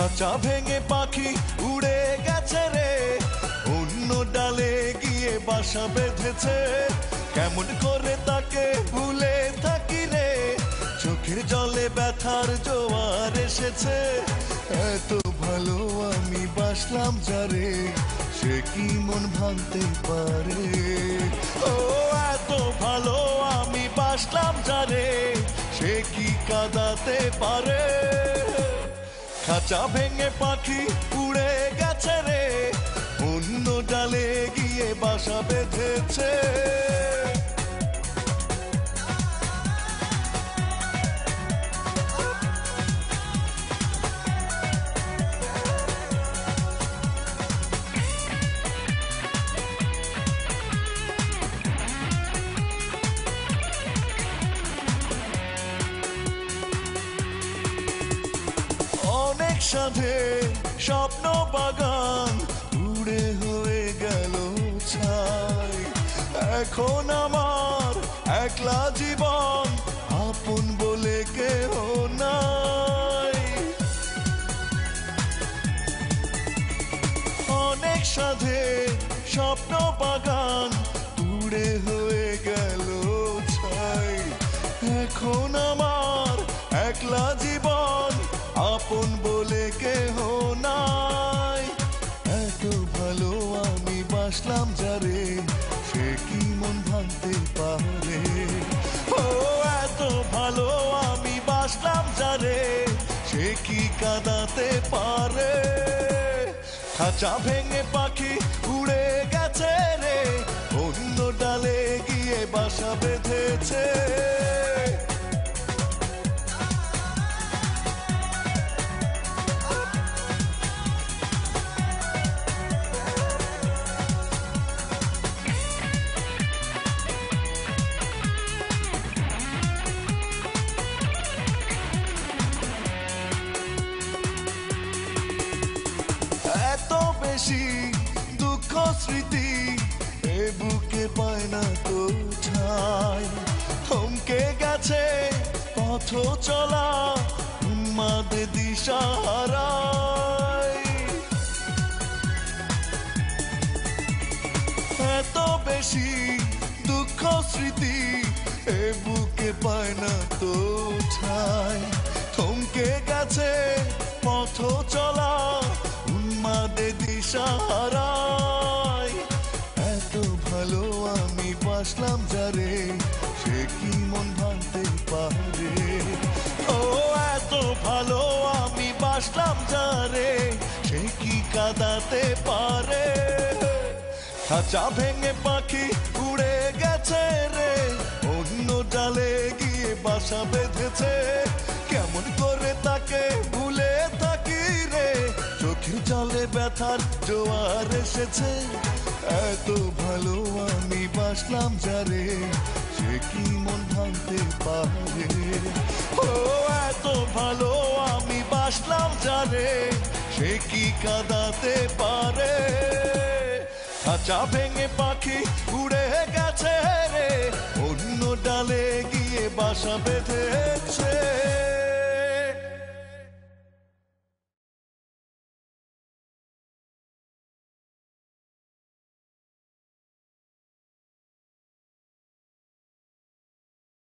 খাঁচা ভেঙে পাখি উড়ে গেছে রে, অন্য ডালে গিয়ে বাসা বেঁধেছে। কেমন করে তাকে ভুলে থাকি রে, চোখের জলে ব্যথার জোয়ার এসেছে। এত ভালো আমি বাসলাম যারে, সে কি মন ভাঙতে পারে। ও এত ভালো আমি বাসলাম যারে, সে কি কাঁদাতে পারে। খাঁচা ভেঙে পাখি উড়ে গেছে রে, অন্য ডালে গিয়ে বাসা বেঁধেছে। অনেক সাধে স্বপ্ন বাগান উড়ে হয়ে গেল ছাই। এখন আমার একলা জীবন, আপন বলে কেহ নাই। অনেক সাধে স্বপ্ন বাগান উড়ে হয়ে গেল ছাই। এখন আমার একলা জীবন, আপন বলে কেহ নাই। এত ভালো আমি বাসলাম যারে, সে কি মন ভাঙতে পারে। ও এত ভালো আমি বাসলাম যারে, সে কি কাঁদাতে পারে। খাঁচা ভেঙে পাখি উড়ে গেছে রে, অন্য ডালে গিয়ে বাসা বেঁধেছে। এত বেশি দুঃখ স্মৃতি এ বুকে পায় না তো ঠাই। থমকে গেছে পথ চলা, উন্মাদে দিশাহারায়। এত বেশি দুঃখ স্মৃতি এ বুকে পায় না তো ঠাই। থমকে গেছে পথ চলা, উন্মাদে দিশাহারায়। এত ভালো আমি বাসলাম যারে, সে কি মন ভাঙতে পারে। ও এত ভালো আমি বাসলাম যারে, সে কি কাঁদাতে পারে। খাঁচা ভেঙে পাখি উড়ে গেছে রে, অন্য ডালে গিয়ে বাসা বেঁধেছে। কেমন করে তাকে ভুলে থাকি রে, চোখের জলে ব্যথার জোয়ার এসেছে। এত ভালো আমি বাসলাম যারে, সে কি মন ভাঙতে পারে। ও এত ভালো আমি বাসলাম যারে, সে কি কাঁদাতে পারে। খাঁচা ভেঙে পাখি উড়ে গেছে রে, অন্য ডালে গিয়ে বাসা বেঁধেছে।